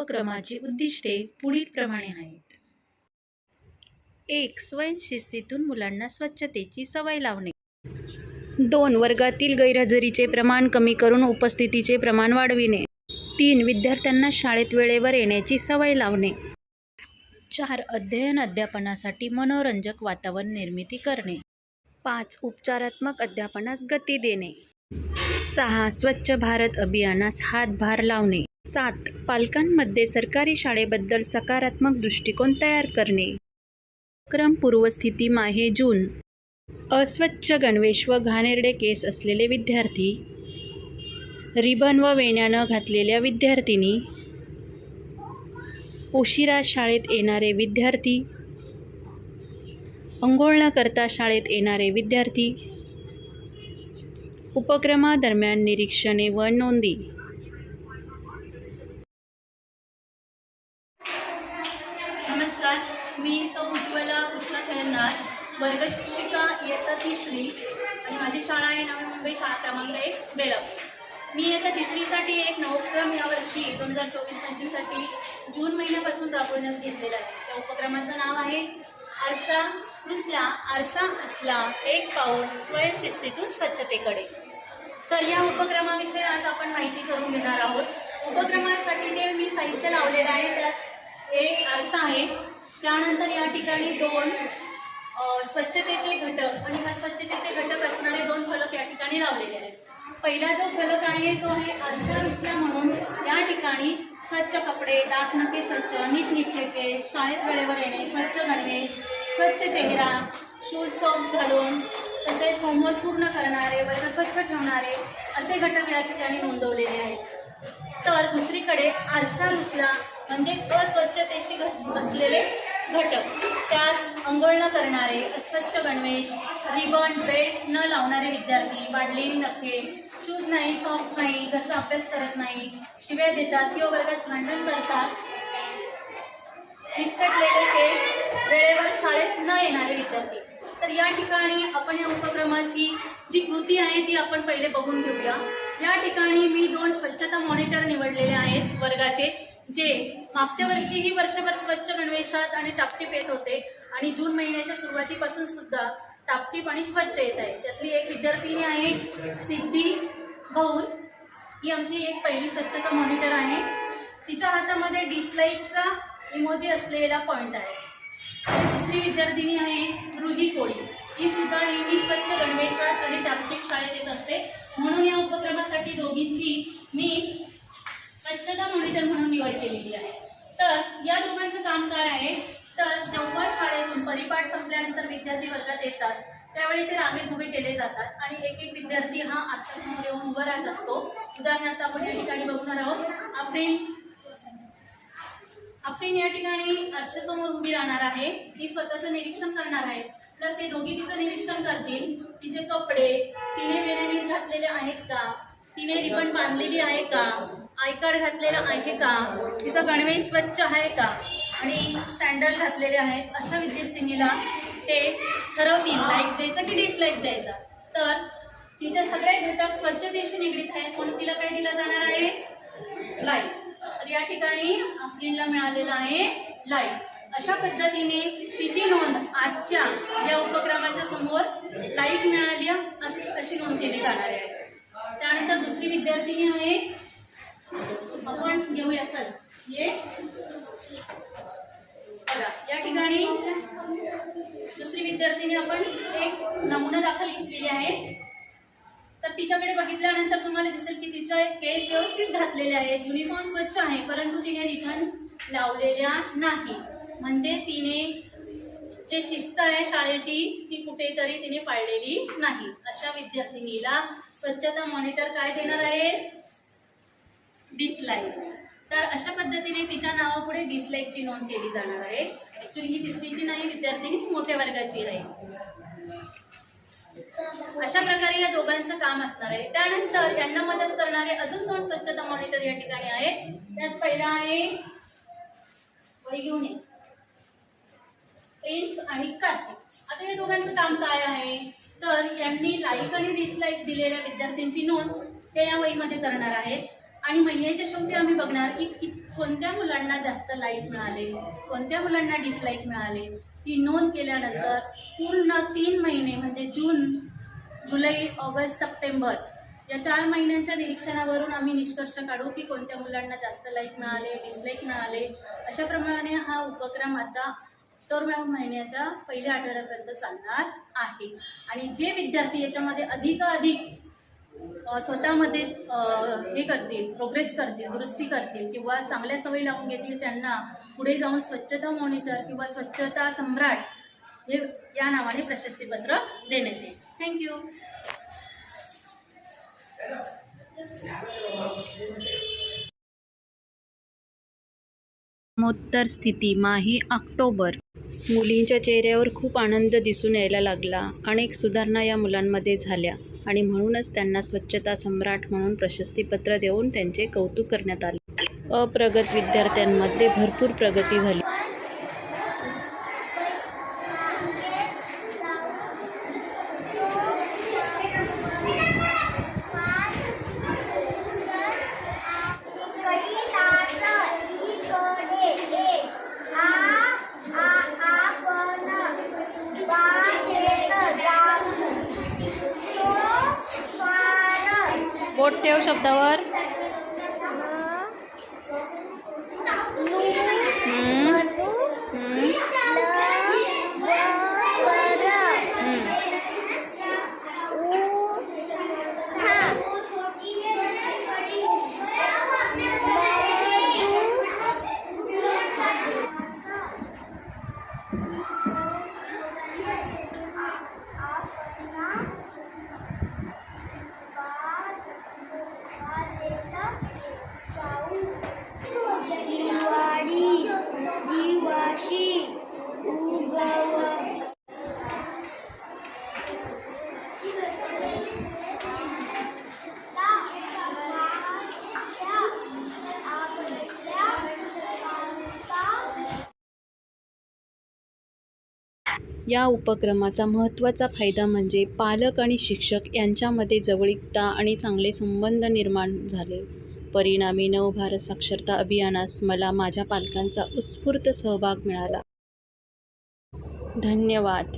उपक्रमाची उद्दिष्टे पुढीलप्रमाणे आहेत. 1. स्वयंशिस्तीतून मुलांना स्वच्छतेची सवय लावणे. 2. वर्गातील गैरहजेरीचे प्रमाण कमी करून उपस्थितीचे प्रमाण वाढविणे. 3. विद्यार्थ्यांना शाळेत वेळेवर येण्याची सवय लावणे. 4. अध्ययन अध्यापनासाठी मनोरंजक वातावरण निर्मिती करणे. 5. उपचारात्मक अध्यापनास गती देणे. 6. स्वच्छ भारत अभियानास हातभार लावणे. 7. पालकांमध्ये सरकारी शाळेबद्दल सकारात्मक दृष्टिकोन तयार करणे. उपक्रम पूर्वस्थिती माहे जून. अस्वच्छ गणवेश व घाणेरडे केस असलेले विद्यार्थी, रिबन व वेण्या न घातलेल्या विद्यार्थिनी, उशिरा शाळेत येणारे विद्यार्थी, अंघोळ न करता शाळेत येणारे विद्यार्थी. उपक्रमादरम्यान निरीक्षणे व नोंदी. नमस्कार, मी सौ उज्ज्वला कृष्ण खेळणार, वर्गशिक्षिका इयत्ता 3री आणि माझी शाळा आहे नवी मुंबई शाळा क्रमांक 1 बेळगाव. मी इयत्ता 3रीसाठी एक नवोपक्रम यावर्षी 2024-25साठी जून महिन्यापासून राबवण्यास घेतलेला आहे. त्या उपक्रमाचं नाव आहे आरसा रुसला आरसा असला एक पाऊल स्वयंशिस्तीतून स्वच्छतेकडे. तर या उपक्रमाविषयी आज आपण माहिती करून घेणार आहोत. उपक्रमासाठी जे मी साहित्य लावलेलं आहे त्यात एक आरसा आहे, त्यानंतर या ठिकाणी 2 स्वच्छतेचे घटक आणि अस्वच्छतेचे घटक असणारे 2 फलक या ठिकाणी लावलेले आहेत. पहिला जो फलक आहे तो आहे आरसा रुसला म्हणून या ठिकाणी स्वच्छ कपडे, दात नखे स्वच्छ, नीटनेटके, शाळेत वेळेवर येणे, स्वच्छ गणवेश, स्वच्छ चेहरा, शूज सॉक्स घालून, तसेच होमवर्क पूर्ण करणारे, वर्ग स्वच्छ ठेवणारे असे घटक या ठिकाणी नोंदवलेले आहेत. तर दुसरीकडे आरसा रुसला म्हणजेच अस्वच्छतेशी असलेले घटक, त्यात अंघोळ न करणारे, अस्वच्छ गणवेश, रिबन बेल्ट न लावणारे विद्यार्थी, वाढलेली नखे, शूज नाही, सॉक्स नाही, घरचा अभ्यास करत नाही, शिव्या देतात किंवा वर्गात भांडण करतात, विस्कटलेले केस, वेळेवर शाळेत न येणारे विद्यार्थी. तर या ठिकाणी आपण या उपक्रमाची जी कृती आहे ती आपण पहिले बघून घेऊया. या ठिकाणी मी 2 स्वच्छता मॉनिटर निवडलेले आहेत वर्गाचे, जे मागच्या वर्षीही वर्षभर स्वच्छ गणवेशात आणि टापटीप येत होते आणि जून महिन्याच्या सुरुवातीपासून सुद्धा टापटीप आणि स्वच्छ येत आहे. त्यातली एक विद्यार्थिनी आहे सिद्धी भाऊर, ही आमची एक पहिली स्वच्छता मॉनिटर आहे. तिच्या हातामध्ये डिसलाईकचा इमोजी असलेला पॉईंट आहे. दुसरी विद्यार्थिनी आहे रुही कोळी, ही सुद्धा नेहमी स्वच्छ गणवेशात आणि टापटीप शाळेत येत असते. म्हणून या उपक्रमासाठी दोघींची मी स्वच्छता मॉनिटर म्हणून निवड केलेली आहे. तर या दोघांचं काम काय आहे, तर जेव्हा शाळेतून परिपाठ संपल्यानंतर विद्यार्थी वर्गात येतात त्यावेळी ते रांगेत उभे केले जातात आणि एक एक विद्यार्थी हा आरशासमोर येऊन उभा राहत असतो. उदाहरणार्थ आपण या ठिकाणी बघणार आहोत आफरीन या ठिकाणी आरशासमोर उभी राहणार आहे. ती स्वतःचं निरीक्षण करणार आहे, प्लस हे दोघी तिचं निरीक्षण करतील. तिचे कपडे, तिने वेण्या नीट घातलेले आहेत का, तिने रिबन बांधलेली आहे का, आय कार्ड घातलेलं आहे का, तिचा गणवेश स्वच्छ आहे का आणि सँडल घातलेले आहेत, अशा विद्यार्थिनीला ते ठरवतील लाईक द्यायचा की डिसलाईक द्यायचा. तर तिच्या सगळे घटक स्वच्छतेशी निगडीत आहेत म्हणून तिला काय दिलं जाणार आहे, लाईक. तर या ठिकाणी आफरीनला मिळालेला आहे लाईक. अशा पद्धतीने तिची नोंद आजच्या या उपक्रमाच्या समोर लाईक मिळाली अशी नोंद केली जाणार आहे. त्यानंतर दुसरी विद्यार्थिनी आहे, आपण घेऊया, चल ये बघा. या ठिकाणी दुसरी विद्यार्थिनी आपण एक नमुना दाखल घेतलेली आहे. तर तिच्याकडे बघितल्यानंतर तुम्हाला दिसेल की तिचा केस व्यवस्थित घातलेले आहेत, युनिफॉर्म स्वच्छ आहे, परंतु तिने रिबन लावलेल्या नाही. म्हणजे तिने जे शिस्त आहे शाळेची ती कुठेतरी तिने पाळलेली नाही. अशा विद्यार्थिनीला स्वच्छता मॉनिटर काय देणार आहे, डिसलाईक. तर अशा पद्धतीने तिच्या नावापुढे डिसलाईकची नोंद केली जाणार आहे. ॲक्च्युली ही 3रीची नाही विद्यार्थिनी, मोठ्या वर्गाची आहे. अशा प्रकारे या दोघांचं काम असणार आहे. त्यानंतर यांना मदत करणारे अजून 2 स्वच्छता मॉनिटर या ठिकाणी आहेत. त्यात पहिला आहे वही घेऊन ये, प्रिन्स आणि कार्तिक. आता या दोघांचं काम काय आहे, तर यांनी लाईक आणि डिसलाईक दिलेल्या विद्यार्थ्यांची नोंद ते या वहीमध्ये करणार आहेत आणि महिन्याच्या शेवटी आम्ही बघणार की कोणत्या मुलांना जास्त लाईक मिळाले, कोणत्या मुलांना डिसलाईक मिळाले. ती नोंद केल्यानंतर पूर्ण 3 महिने म्हणजे जून, जुलै, ऑगस्ट, सप्टेंबर या 4 महिन्यांच्या निरीक्षणावरून आम्ही निष्कर्ष काढू की कोणत्या मुलांना जास्त लाईक मिळाले, डिसलाईक मिळाले. अशाप्रमाणे हा उपक्रम आता ऑक्टोबर महिन्याच्या पहिल्या आठवड्यापर्यंत चालणार आहे. आणि जे विद्यार्थी याच्यामध्ये अधिकाधिक स्वतःमध्ये हे करतील, प्रोग्रेस करतील, दुरुस्ती करतील किंवा चांगल्या सवयी लावून घेतील, त्यांना पुढे जाऊन स्वच्छता मॉनिटर किंवा स्वच्छता सम्राट हे या नावाने प्रशस्तीपत्र देण्यात येईल. थँक्यू. प्रश्नोत्तर स्थिती माही ऑक्टोबर. मुलींच्या चेहऱ्यावर खूप आनंद दिसून यायला लागला. अनेक सुधारणा या मुलांमध्ये झाल्या आणि म्हणूनच त्यांना स्वच्छता सम्राट म्हणून प्रशस्तीपत्र देऊन त्यांचे कौतुक करण्यात आले. अप्रगत विद्यार्थ्यांमध्ये भरपूर प्रगती झाली. बोट ठेव शब्दावर. या उपक्रमाचा महत्त्वाचा फायदा म्हणजे पालक आणि शिक्षक यांच्यामध्ये जवळीकता आणि चांगले संबंध निर्माण झाले. परिणामी नवभारत साक्षरता अभियानास मला माझ्या पालकांचा उत्स्फूर्त सहभाग मिळाला. धन्यवाद.